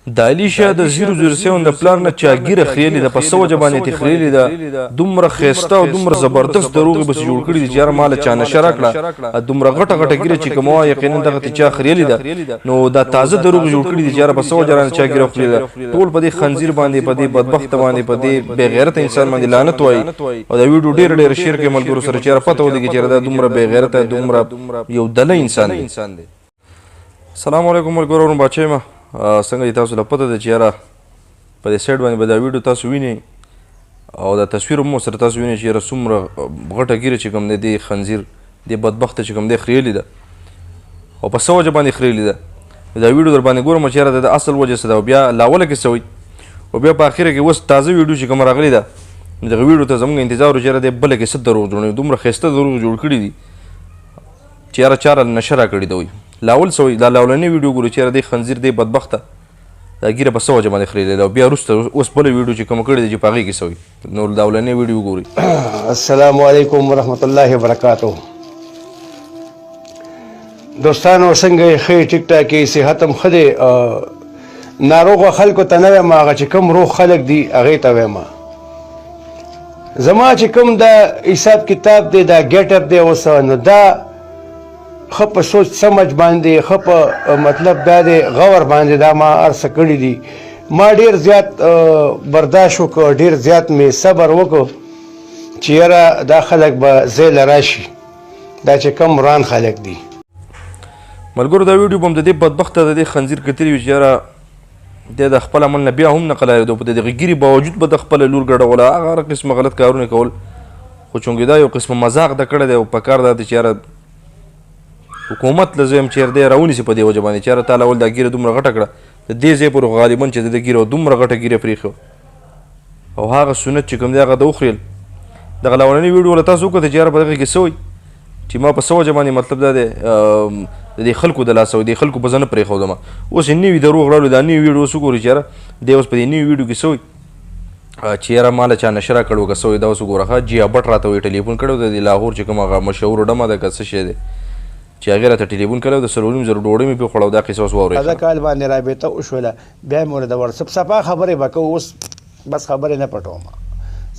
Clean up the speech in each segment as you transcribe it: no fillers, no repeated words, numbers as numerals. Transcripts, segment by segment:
د علي شاه د 007 د پلار نه چا ږیره خریلې ده، په څه وجه باندې ترې خریلې ده؟ دومره ښایسته او دومره زبردست دروغې بسې جوړ کړي دي چې یاره ماله چا نشه راکړه. دومره غټه غټه ږیره چې کومه وه یقینا دغه چا خریلې ده، نو دا تازه دروغ جوړ کړي دي چې یاره په څه وجه رانه چا ږیره خریلې ده. ټول په دې خنزیر باندې، په دې بدبخته باندې، په دې بې غیرته انسان باندې لعنت وایي. او دا ویډیو ډېر ډېر شیر کوي ملګرو سره چې یاره پته ولګي چې یاره دا دومره بې غیرته، دومره یو دلی انسان دی. السلام علیکم ملګرو، ورون باچا یم. څنګه دي تاسو له پته ده چې یاره په دې سایډ باندې به دا ویډیو تاسو وینئ او دا تصویر هم سره تاسو وینئ چې یاره څومره غټه ږیره چې کوم دی دې خنزیر دې بدبخته چې کوم دی خریلې ده او په څه وجه باندې خریلې ده. دا ویډیو در باندې ګورم چې یاره د اصل وجه څه ده او بیا لاوله کې څه وایي او بیا په اخره کې اوس تازه ویډیو چې کومه راغلې ده دغه ویډیو ته زموږ انتظار و چې یاره دې بله کې څه دروغ جوړوي. دومره ښایسته دروغ جوړ کړي دي چې یاره چا راله نشه راکړې ده وایي. لاول څه وایي، دا لاولنۍ ویډیو ګورو چې یاره دې خنزیر دې بدبخته دا ږیره په څه وجه باندې خریدلې ده او بیا وروسته اوس بله ویډیو چې کومه کړې ده چې په هغې کې څه وایي. نو دا اولنۍ ویډیو وګورئ. السلام علیکم ورحمت الله وبرکاتہ. دوستانو څنګه یې ښه ټیک ټاک یې، صحت هم ښه دی. ناروغه خلکو ته نه وایم، هغه چې کوم روغ خلک دي هغې ته وایم. زما چې کوم دا حساب کتاب دی، دا ګیټ اپ دی اوس، نو دا ښه په سوچ سمج باندې، ښه په مطلب دا دی غور باندې دا ما هر څه کړي دي. ما ډېر زیات برداشت وکړ، ډېر زیات مې صبر وکړ چې یاره دا خلک به ځای له راشي، دا چې کم وران خلک دي. ملګرو دا ویډیو به هم د دې بدبخته د دې خنزیر کتلي وي چې یاره دی د خپل عمل نه بیا هم نه قلاریدو، په دغې ګیرې باوجود به د خپله لور ګډوله، هغه هر قسمه غلط کارونه کول. خو چونکې دا یو قسمه مذاق ده کړی دی او په کار دا دی چې یاره حکومت له زه یم چې دی راونیسي په دې وجه باندې چې یاره تا اول دا ګیره دومره غټه کړه، د دې ځای پورې غالبا چې د ګیره دومره غټه ګیره پرېښو او هغه سنت چې کوم دی هغه د وخریل. دغه لومړنۍ ویډیو له تاسو وکړه چې یاره په دغې کې څه وایي چې ما په څه وجه باندې مطلب دا دی د دې خلکو د لاسه د خلکو په زه نه پرېښودم. اوس یې نوي دروغ راوړو، دا نوي ویډیو اوس وګورو چې یاره دی اوس په دې نوي ویډیو کې څه وایي چې یاره ماله چا نشه راکړ وکړه څه وایي. دا اوس وګوره ښه جیا بټ راته وایي ټلیفون کړی و د لاهور چې کوم هغه مشهوره ډمه ده که څه شی دی چې هغې راته ټلیفون کړی و د 3,500 ډوډۍ مې پرې خوړه او دا قصه اوس واورئ. تازه کال باندې رابطه وشوله، بیا مې ورته د وټسپ صفا خبرې به کوو، اوس بس خبرې نه پټوم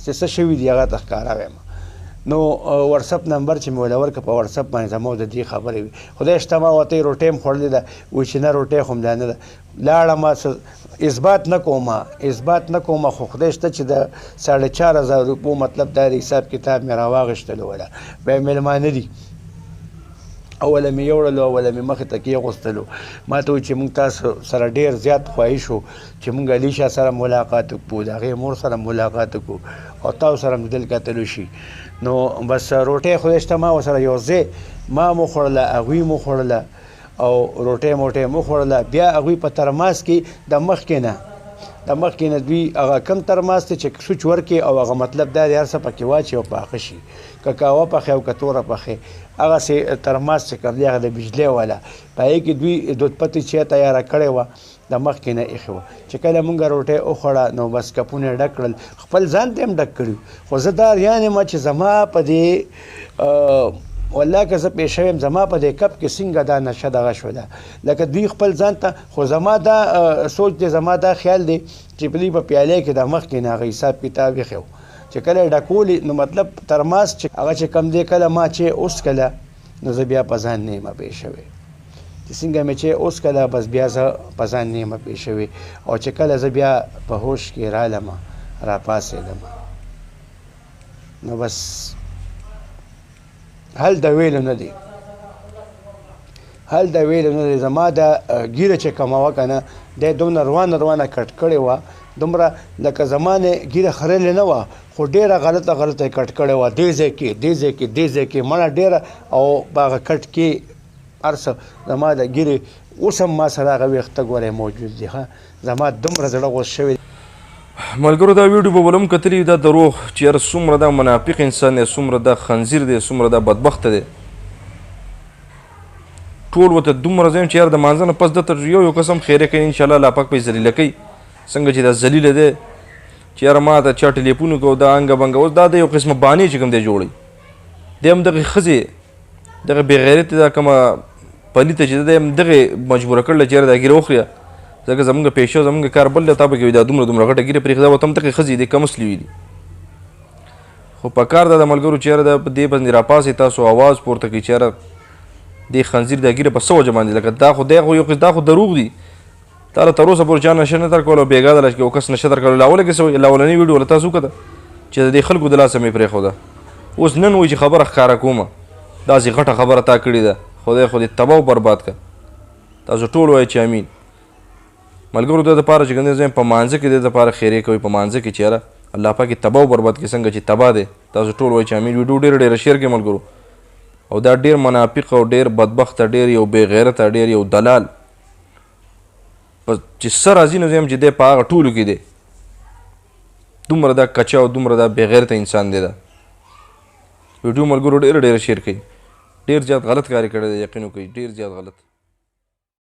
چې څه شوي دي هغه ته ښکاره وایم. نو وټسپ نمبر چې مې ورله ورکړه په وټسپ باندې زما د دې خبرې وي. خدای شته ما ورته روټۍ هم خوړلې ده، وایي چې نه روټۍ خو همدا نه ده. لاړم اثبات نه کومه خو خدای شته چې د 4,500 روپو مطلب دا د حساب کتاب مې راواغېښتلو وله بیا مېلمانه دي. اوله مې یوړلو، اوله مې مخې ته کېغوستلو. ما ته وایي چې موږ تاسو سره ډېر زیات خواهش وو چې موږ علي شاه سره ملاقات وکړو، د هغې مور سره ملاقات وکړو او تاسو سره مې دل کتلو شي. نو بس روټۍ خدای شته ما ورسره یو ځای ما مو خوړله، هغوی مو خوړله او روټۍ موټۍ مو خوړله. بیا هغوی په ترماس کې د مخکې نه دوی هغه کم ترماس دی چې سوچ ورکړي او هغه مطلب دا دی هر څه پکې واچي او پاخه شي، که قهوه پخې او که توره پخې. هغسې ترماس چې کوم دی هغه د بجلۍ والا، په هغې کې دوی دود پتې چای تیاره کړې وه د مخکې نه ایښې وه. چې کله مونږ روټۍ وخوړه نو بس کپونه یې ډک کړل، خپل ځان ته هم ډک کړي. خو زه دا ریان یم چې زما په دې والله که زه پېښه یم زما په دې کپ کې څنګه دا نشه دغه شوله لکه دوی خپل ځان ته. خو زما دا سوچ دی، زما دا خیال دی چې په دې په پیالې کې د مخکې نه هغه حساب کتاب ایښی و چې کله یې ډکولي نو مطلب ترماس چې هغه چې کم دی کله ما چې اوس کله نو زه بیا په ځان نه یم پېښ شوی چې څنګه مې چې اوس کله بس بیا زه په ځان نه یم پېښ شوی. او چې کله زه بیا په هوش کې رالم راپاڅېدم نو بس حل د ویلو نه دی، زما د ګیره چې کومه وه که نه دی دومره روانه کټ کړې وه، دومره لکه زمانې ګیره خریلې نه وه خو ډېره غلطه یې کټ کړې وه. دې ځای کې مړه ډېره او په هغه کټ کې هر څه زما د ګیرې اوس هم ما سره هغه ویښته ګوری موجود دي. ښه زما دومره زړه غوس شوی. ملګرو دا ویډیو به بل هم کتلي دا دروغ چې یاره څومره دا منافق انسان دی، څومره دا خنزیر دی، څومره دا بدبخته دی. ټول ورته دومره زه یم چې یاره د مانځه نه پس دته یو قسم خیره کوي انشاءالله الله پاک به یې ذلیله کوي. څنګه چې دا ذلیله دی چې یاره ما ته چا ټلیفون وکړو دا انګه بنګه. اوس دا د یو قسمه بانې چې کوم دی جوړوي دی هم دغې ښځې دغه بې غیرتې دا کومه پلیته چې دی هم دغې مجبوره کړله چې یاره دا ګیره وخورې ځکه زمونږ پیشه زمونږ کار بل دی تا به کوي دا دومره دومره غټه ګیره پرېښي دا به ته هم تکې ښځې دي کمسلي وي دي خو په کار ده د ملګرو چې یاره دا په دې باندې راپاسئ تاسو اواز پورته کړئ چې یاره دې خنزیر دا ګیره په څه وجه باندې لکه دا خو دروغ دي تا له تر اوسه پورې چا نشه نه درکول او بېګا ده چې یو کس نشه درکول لا اولنۍ ویډیو له تاسو وکړه چې د دې خلکو د لاسه مې پرېښوده اوس نن وایي چې خبره ښکاره کومه داسې غټه خبره تا کړې ده خدای خو دې تباه او برباد کړه تاسو ټول وایئ چې امین ملګرو د دپاره چې ګندې زه په مانځه کې د دپاره خیرې کوئ په مانځه کې چې یاره الله پاک یې تباه او برباد کړي څنګه چې تباه دی تاسو ټول وایئ چې امین ویډیو ډېره شیر کړئ ملګرو او دا ډېر منافق او ډېر بدبخته ډېر یو بې غیرته ډېر یو دلال چې څه راځي نو زه یم چې دی په هغه ټولو کې دی دومره دا کچه او دومره دا بې غیرته انسان دی دا ویډیو ملګرو ډېره شیر کوي ډېر زیات غلط کار یې کړی دی یقین وکړئ ډېر زیات غلط